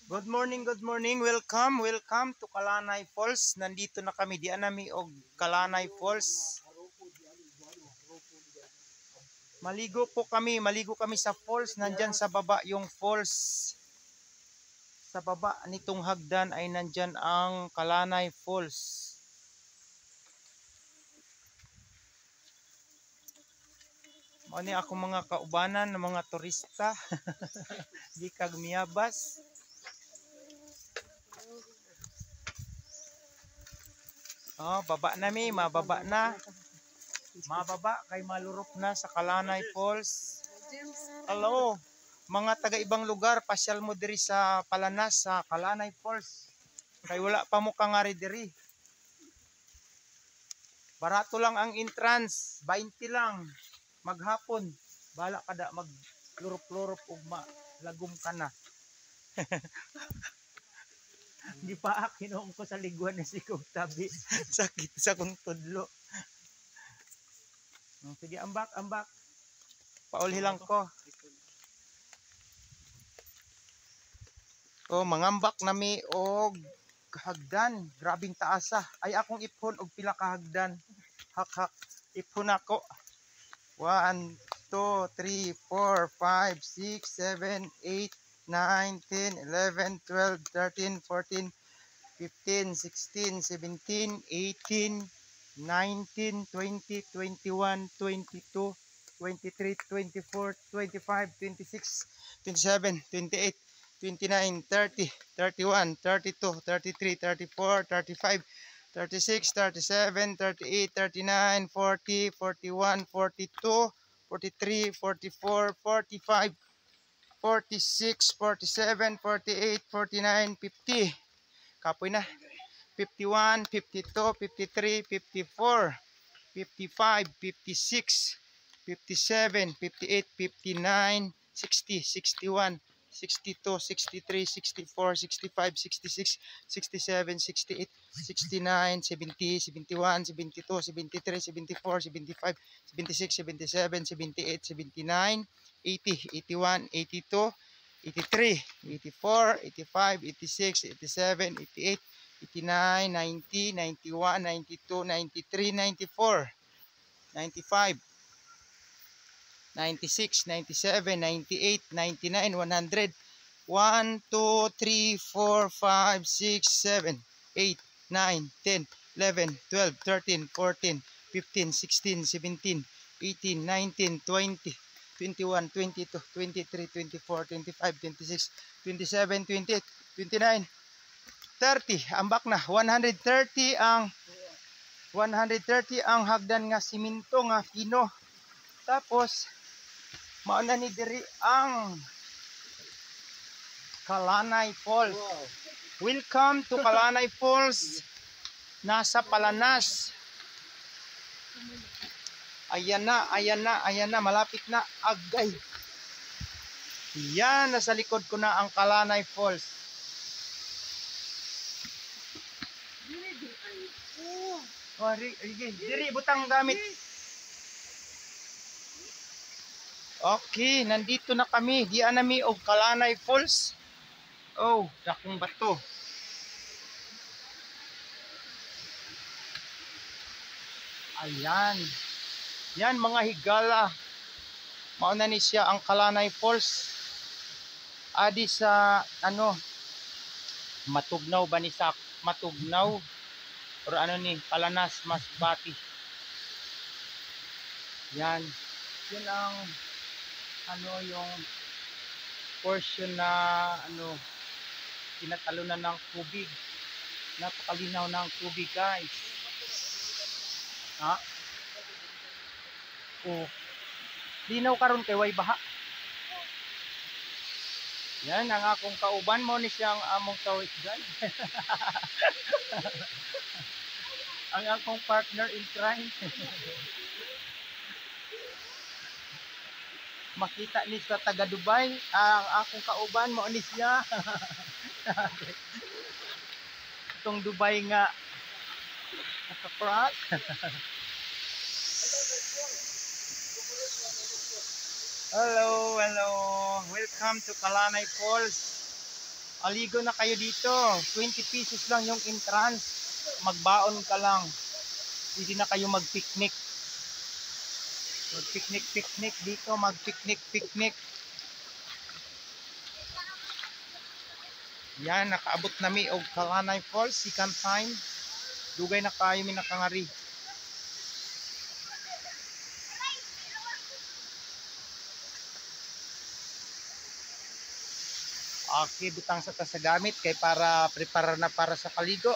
Good morning, good morning. Welcome to Kalanay Falls. Nandito na kami, di anami og Kalanay Falls. Maligo kami sa falls. Nandyan sa baba yung falls. Sa baba nitong hagdan ay nandyan ang Kalanay Falls. Mani ako mga kaubanan ng mga turista. Di kag miyabas. Oh, baba na mi, mababa na. Mababa kay malurok na sa Kalanay Falls. Hello, mga taga ibang lugar, pasyal mo diri sa Palanas sa Kalanay Falls. Kay wala pa mo kangari diri. Barato lang ang entrance, 20 lang maghapon. Bala kada maglurop-lurop ug malagom ka na. Di pa kinuong ko sa liguan ni si kong tabi. Sakit sa kong tudlo. Sige, ambak. Pauli lang ko. Oh, mangambak nami og hagdan. Grabing taasa. Ay akong iphon og pila ka hagdan. Hak. Iphon ako. 1, 2, 3, 4, 5, 6, 7, 8, 9, 10, 11, 12, 13, 14, 15, 16, 17, 18, 19, 20, 21, 22, 23, 24, 25, 26, 27, 28, 29, 30, 31, 32, 33, 34, 35, 36, 37, 38, 39, 40, 41, 42, 43, 44, 45, 46, 47, 48, 49, 50. Kapoy na. 51, 52, 53, 54, 55, 56, 57, 58, 59, 60, 61, 62, 63, 64, 65, 66, 67, 68, 69, 70, 71, 72, 73, 74, 75, 76, 77, 78, 79, 80, 81, 82, 83, 84, 85, 86, 87, 88, 89, 90, 91, 92, 93, 94, 95, 96, 97, 98, 99, 100, 1, 2, 3, 4, 5, 6, 7, 8, 9, 10, 11, 12, 13, 14, 15, 16, 17, 18, 19, 20, 21, 22, 23, 24, 25, 26, 27, 28, 29, 30. Ambak na 130 ang hagdan nga siminto nga pino. Tapos mauna ni diri ang Kalanay Falls. Welcome to Kalanay Falls. Nasa Palanas. Ayan na, malapit na. Agay. Yan, nasa likod ko na ang Kalanay Falls. Oh, diri butang gamit. Okay, nandito na kami. Di anami og Kalanay Falls. Oh, dakong bato. Ayan. Yan mga higala. Mauna ni siya ang Kalanay Falls. Adi sa Matugnaw ba ni sa Matugnaw? Or ni Palanas Masbati. Yan. Yun ang yung portion na tinatalunan ng tubig. Napakalinaw ng tubig, guys. Linaw karon kay way baha. Yan ang akong kauban mo ni siyang among tourist guide. Ang akong partner in crime. Makita ni sa taga Dubai, ang akong kauban mo ni siya. Itong Dubai nga nakaprat. Hello. Welcome to Kalanay Falls. Aligo na kayo dito. 20 pesos lang yung entrance. Magbaon ka lang. Pwede na kayo mag-picnic. Mag-picnic dito. Mag-picnic. Yan, nakaabot na mi og Kalanay Falls, second time. Dugay na kayo mi nakangari. Okay, butang sa tasagamit kay para prepare na para sa kaligo.